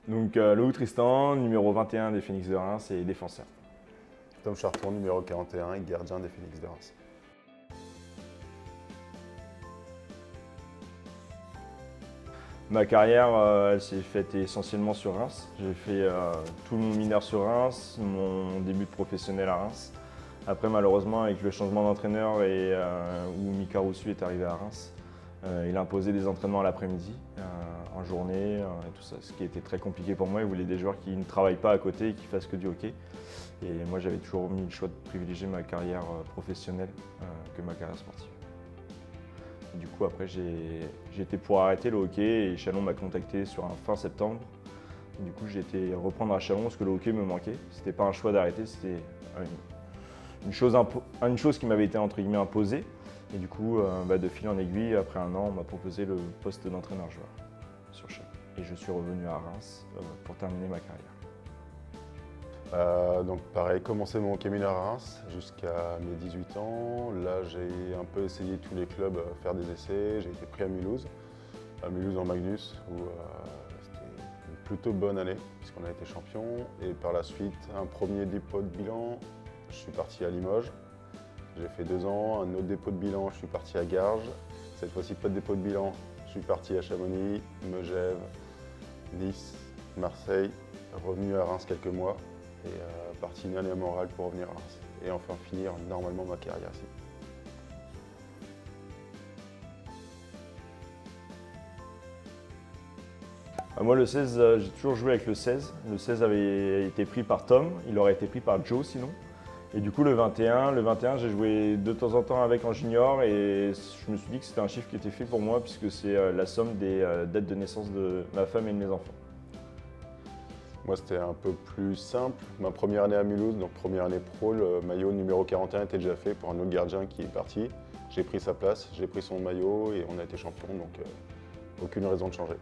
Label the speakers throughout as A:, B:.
A: Donc Lou Tristan, numéro 21 des Phoenix de Reims et défenseur.
B: Tom Charton, numéro 41 et gardien des Phoenix de Reims.
A: Ma carrière, elle s'est faite essentiellement sur Reims. J'ai fait tout mon mineur sur Reims, mon début de professionnel à Reims. Après, malheureusement, avec le changement d'entraîneur et où Mika Roussu est arrivé à Reims, il a imposé des entraînements à l'après-midi, en journée et tout ça, ce qui était très compliqué pour moi. Il voulait des joueurs qui ne travaillent pas à côté et qui fassent que du hockey. Et moi, j'avais toujours mis le choix de privilégier ma carrière professionnelle que ma carrière sportive. Du coup, après, j'étais pour arrêter le hockey et Chalon m'a contacté sur un fin septembre. Du coup, j'ai été reprendre à Chalon parce que le hockey me manquait. C'était pas un choix d'arrêter, c'était une chose qui m'avait été entre guillemets imposée. Et du coup, de fil en aiguille, après un an, on m'a proposé le poste d'entraîneur-joueur sur Chalon. Et je suis revenu à Reims pour terminer ma carrière.
B: Donc pareil, commencé mon hockey mineur à Reims jusqu'à mes 18 ans. Là, j'ai un peu essayé tous les clubs, faire des essais. J'ai été pris à Mulhouse en Magnus, où c'était une plutôt bonne année, puisqu'on a été champion. Et par la suite, un premier dépôt de bilan, je suis parti à Limoges. J'ai fait 2 ans, un autre dépôt de bilan, je suis parti à Garges. Cette fois-ci, pas de dépôt de bilan, je suis parti à Chamonix, Megève, Nice, Marseille, revenu à Reims quelques mois. Et parti une année à Montréal pour revenir à Reims. Et enfin finir normalement ma carrière ici.
A: Moi, le 16, j'ai toujours joué avec le 16. Le 16 avait été pris par Tom, il aurait été pris par Joe sinon. Et du coup, le 21, j'ai joué de temps en temps avec en junior et je me suis dit que c'était un chiffre qui était fait pour moi puisque c'est la somme des dates de naissance de ma femme et de mes enfants.
B: Moi, c'était un peu plus simple. Ma première année à Mulhouse, donc première année pro, le maillot numéro 41 était déjà fait pour un autre gardien qui est parti. J'ai pris sa place, j'ai pris son maillot et on a été champion, donc aucune raison de changer.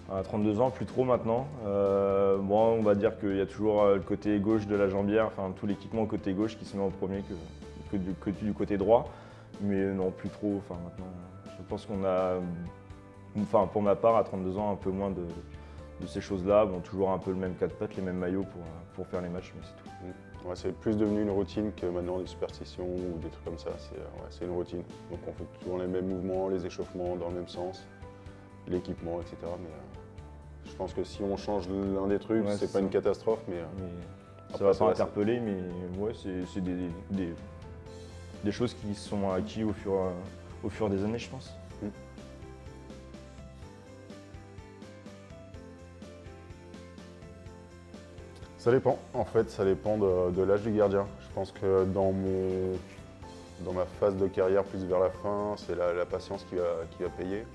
A: À 32 ans, plus trop maintenant. On va dire qu'il y a toujours le côté gauche de la jambière, enfin tout l'équipement côté gauche qui se met en premier que du côté droit. Mais non, plus trop. Enfin, maintenant, je pense qu'on a, pour ma part, à 32 ans, un peu moins de ces choses-là. Bon, toujours un peu le même cas de pattes, les mêmes maillots pour faire les matchs, mais c'est tout.
B: Ouais, c'est plus devenu une routine que maintenant des superstitions ou des trucs comme ça. C'est une routine. Donc on fait toujours les mêmes mouvements, les échauffements dans le même sens, l'équipement, etc. Mais je pense que si on change l'un des trucs,
A: Ouais,
B: c'est pas une catastrophe. Mais
A: ça va pas interpeller, mais ouais, c'est des choses qui sont acquises au fur des années, je pense.
B: Ça dépend, en fait, ça dépend de l'âge du gardien. Je pense que dans ma phase de carrière plus vers la fin, c'est la patience qui va payer.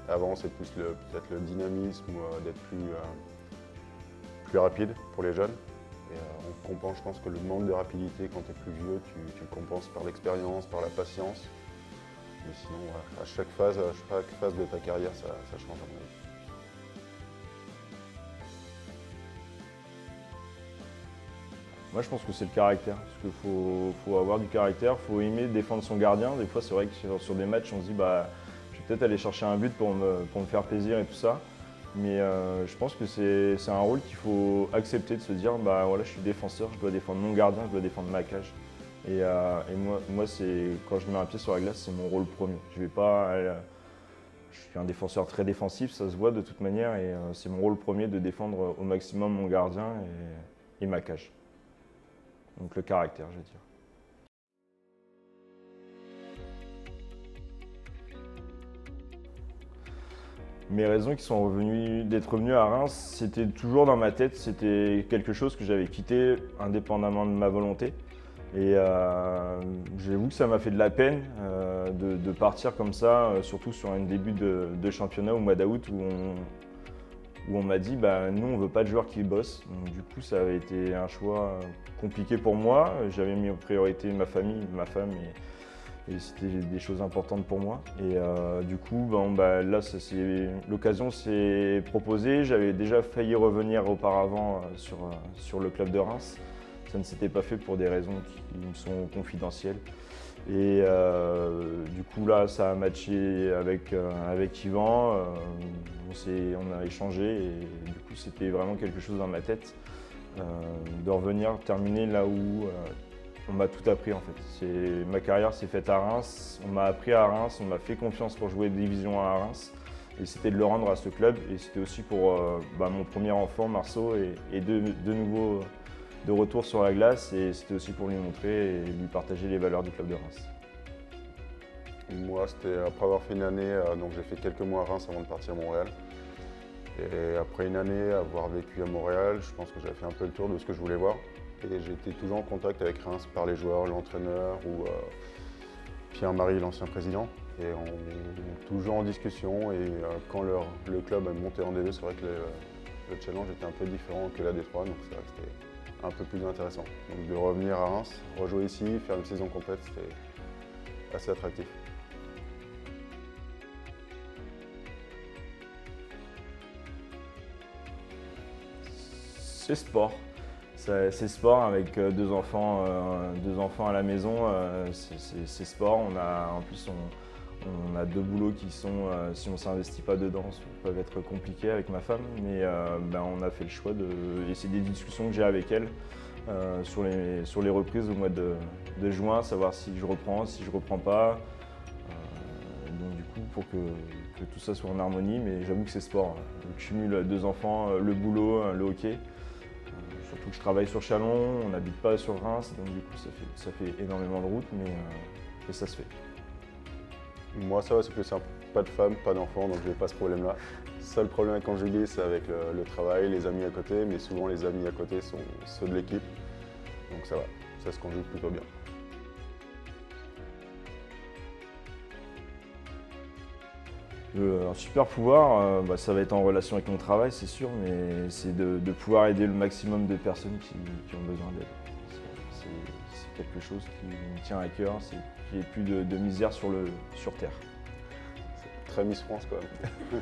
B: Avant, c'est plus peut-être le dynamisme ou d'être plus rapide pour les jeunes. Et on compense, je pense que le manque de rapidité quand tu es plus vieux, tu le compenses par l'expérience, par la patience. Mais sinon, à chaque phase de ta carrière, ça change à mon avis.
A: Moi, je pense que c'est le caractère, parce qu'il faut avoir du caractère, il faut aimer défendre son gardien. Des fois, c'est vrai que sur des matchs, on se dit, je vais peut-être aller chercher un but pour me faire plaisir et tout ça. Mais je pense que c'est un rôle qu'il faut accepter, de se dire, voilà, je suis défenseur, je dois défendre mon gardien, je dois défendre ma cage. Et moi quand je mets un pied sur la glace, c'est mon rôle premier. Je suis un défenseur très défensif, ça se voit de toute manière, et c'est mon rôle premier de défendre au maximum mon gardien et ma cage. Donc le caractère, je veux dire. Mes raisons qui sont d'être revenu à Reims, c'était toujours dans ma tête, c'était quelque chose que j'avais quitté indépendamment de ma volonté. Et j'avoue que ça m'a fait de la peine de partir comme ça, surtout sur un début de championnat au mois d'août où on m'a dit nous on veut pas de joueurs qui bossent. Donc, du coup ça avait été un choix compliqué pour moi. J'avais mis en priorité ma famille, ma femme et c'était des choses importantes pour moi. Et du coup là l'occasion s'est proposée. J'avais déjà failli revenir auparavant sur le club de Reims. Ça ne s'était pas fait pour des raisons qui me sont confidentielles. Et du coup là, ça a matché avec Yvan, on a échangé et du coup c'était vraiment quelque chose dans ma tête de revenir terminer là où on m'a tout appris en fait. Ma carrière s'est faite à Reims, on m'a appris à Reims, on m'a fait confiance pour jouer Division 1 à Reims et c'était de le rendre à ce club et c'était aussi pour mon premier enfant Marceau et de nouveau de retour sur la glace et c'était aussi pour lui montrer et lui partager les valeurs du club de Reims.
B: Moi, c'était après avoir fait une année, donc j'ai fait quelques mois à Reims avant de partir à Montréal. Et après une année, avoir vécu à Montréal, je pense que j'avais fait un peu le tour de ce que je voulais voir. Et j'étais toujours en contact avec Reims par les joueurs, l'entraîneur ou Pierre-Marie, l'ancien président. Et on est toujours en discussion et quand le club a monté en D2, c'est vrai que le challenge était un peu différent que la D3, donc ça restait un peu plus intéressant. Donc de revenir à Reims, rejouer ici, faire une saison complète, c'était assez attractif.
A: C'est sport. C'est sport avec deux enfants à la maison, c'est sport. En plus, on a deux boulots qui sont, si on ne s'investit pas dedans, peuvent être compliqués avec ma femme. Mais on a fait le choix et c'est des discussions que j'ai avec elle sur les reprises au mois de juin, savoir si je reprends, si je reprends pas. Donc du coup, pour que tout ça soit en harmonie, mais j'avoue que c'est sport. Donc, je cumule deux enfants, le boulot, le hockey. Surtout que je travaille sur Châlons, on n'habite pas sur Reims, donc du coup ça fait énormément de route, mais ça se fait.
B: Moi ça va, c'est plus simple. Pas de femme, pas d'enfant, donc je n'ai pas ce problème-là. Seul problème à conjuguer, c'est avec le travail, les amis à côté, mais souvent les amis à côté sont ceux de l'équipe, donc ça va, ça se conjugue plutôt bien.
A: Un super pouvoir, ça va être en relation avec mon travail, c'est sûr, mais c'est de pouvoir aider le maximum de personnes qui ont besoin d'aide. C'est quelque chose qui me tient à cœur, c'est qu'il n'y ait plus de misère sur Terre.
B: C'est très Miss France quand même.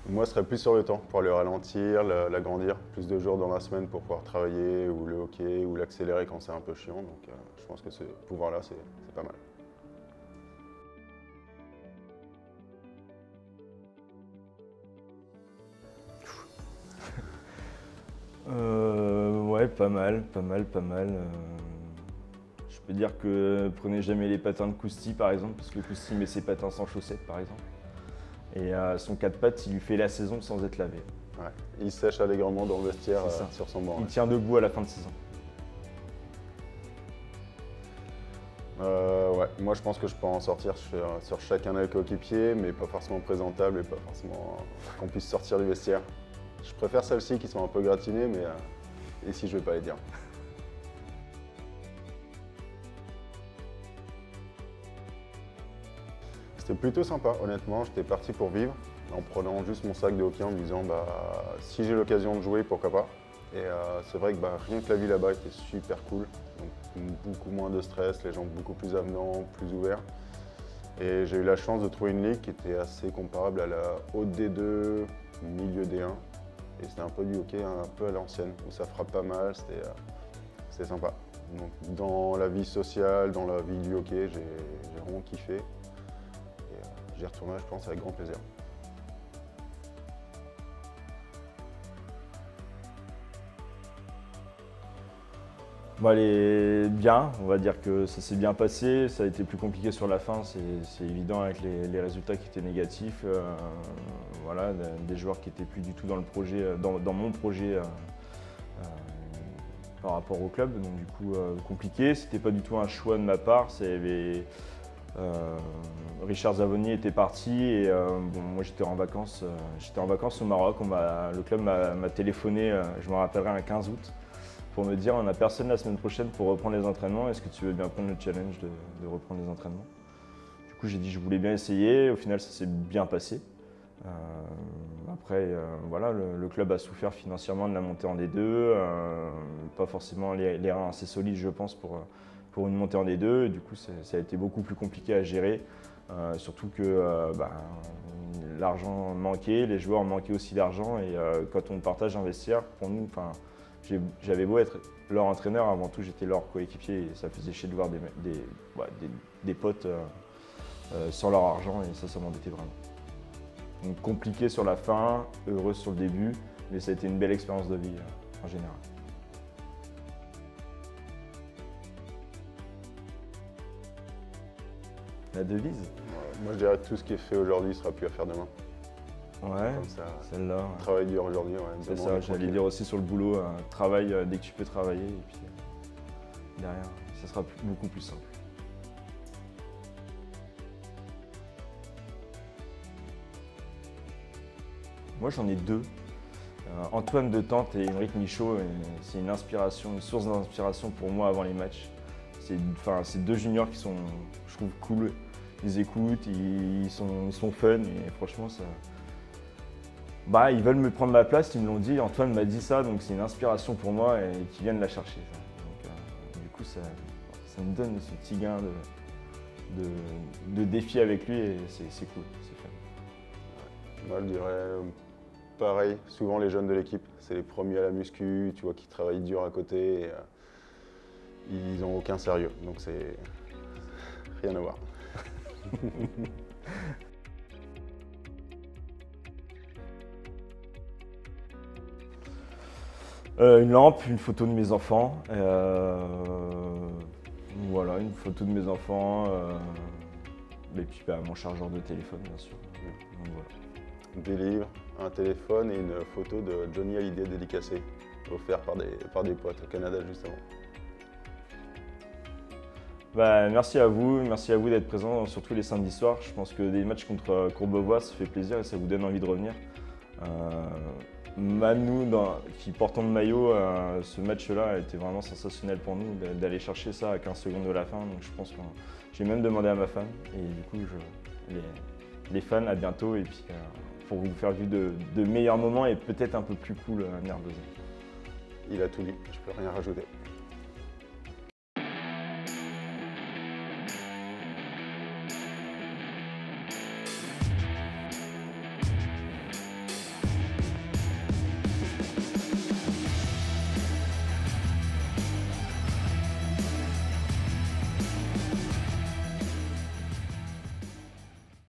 B: Moi, ce serait plus sur le temps, pour le ralentir, l'agrandir, plus de jours dans la semaine pour pouvoir travailler, ou le hockey, ou l'accélérer quand c'est un peu chiant. Donc je pense que ce pouvoir-là, c'est pas mal.
A: Ouais, pas mal. Je peux dire que prenez jamais les patins de Cousty par exemple, parce que Cousty met ses patins sans chaussettes par exemple. Et son 4 pattes, il lui fait la saison sans être lavé.
B: Ouais. Il sèche allègrement dans le vestiaire sur son banc.
A: Il tient debout à la fin de saison.
B: Ouais, moi je pense que je peux en sortir sur chacun des coéquipiers, mais pas forcément présentable et pas forcément qu'on puisse sortir du vestiaire. Je préfère celles-ci qui sont un peu gratinées, mais ici je vais pas les dire. C'était plutôt sympa, honnêtement. J'étais parti pour vivre, en prenant juste mon sac de hockey en me disant si j'ai l'occasion de jouer, pourquoi pas. Et c'est vrai que rien que la vie là-bas était super cool. Donc, beaucoup moins de stress, les gens beaucoup plus avenants, plus ouverts. Et j'ai eu la chance de trouver une ligue qui était assez comparable à la haute D2, milieu D1. Et c'était un peu du hockey un peu à l'ancienne, où ça frappe pas mal, c'était sympa. Donc, dans la vie sociale, dans la vie du hockey, j'ai vraiment kiffé. Et j'y retournerai, je pense, avec grand plaisir.
A: Bon, elle est bien, on va dire que ça s'est bien passé, ça a été plus compliqué sur la fin, c'est évident avec les résultats qui étaient négatifs. Voilà, des joueurs qui n'étaient plus du tout dans le projet, dans mon projet par rapport au club, donc du coup compliqué. C'était pas du tout un choix de ma part. Richard Zavoni était parti et moi j'étais en vacances au Maroc. Le club m'a téléphoné, je me rappellerai, un 15 août. Pour me dire on n'a personne la semaine prochaine pour reprendre les entraînements, est-ce que tu veux bien prendre le challenge de reprendre les entraînements? Du coup j'ai dit je voulais bien essayer, au final ça s'est bien passé. Après voilà, le club a souffert financièrement de la montée en D2, pas forcément les reins assez solides je pense pour une montée en D2, et du coup ça a été beaucoup plus compliqué à gérer, surtout que l'argent manquait, les joueurs manquaient aussi d'argent et quand on partage un vestiaire, pour nous, J'avais beau être leur entraîneur, avant tout j'étais leur coéquipier et ça faisait chier de voir des potes sans leur argent et ça m'embêtait vraiment. Donc compliqué sur la fin, heureux sur le début, mais ça a été une belle expérience de vie en général. La devise?
B: Moi je dirais que tout ce qui est fait aujourd'hui sera plus à faire demain.
A: Ouais, celle-là.
B: Travail dur aujourd'hui, ouais.
A: C'est ça, j'allais dire aussi sur le boulot, travail dès que tu peux travailler et puis derrière, ça sera beaucoup plus simple. Moi j'en ai deux. Antoine de Tente et Émeric Michaud, c'est une inspiration, une source d'inspiration pour moi avant les matchs. C'est deux juniors qui sont, je trouve, cool. Ils écoutent, ils sont fun et franchement ça. Ils veulent me prendre ma place, ils me l'ont dit, Antoine m'a dit ça, donc c'est une inspiration pour moi et qu'ils viennent la chercher. Donc, du coup, ça me donne ce petit gain de défi avec lui et c'est cool, c'est fun.
B: Moi je dirais pareil, souvent les jeunes de l'équipe, c'est les premiers à la muscu, tu vois, qui travaillent dur à côté, et, ils n'ont aucun sérieux, donc c'est rien à voir.
A: Une lampe, une photo de mes enfants. Voilà, une photo de mes enfants. Et puis mon chargeur de téléphone, bien sûr. Donc, voilà.
B: Des livres, un téléphone et une photo de Johnny Hallyday dédicacée, offert par des potes au Canada justement.
A: Merci à vous d'être présents, surtout les samedis soirs. Je pense que des matchs contre Courbevoie, ça fait plaisir et ça vous donne envie de revenir. Nous, qui portons le maillot, ce match-là a été vraiment sensationnel pour nous d'aller chercher ça à 15 secondes de la fin. Donc je pense que j'ai même demandé à ma femme et du coup, les fans, à bientôt et puis pour vous faire vivre de meilleurs moments et peut-être un peu plus cool à Nerveuze.
B: Il a tout dit, je peux rien rajouter.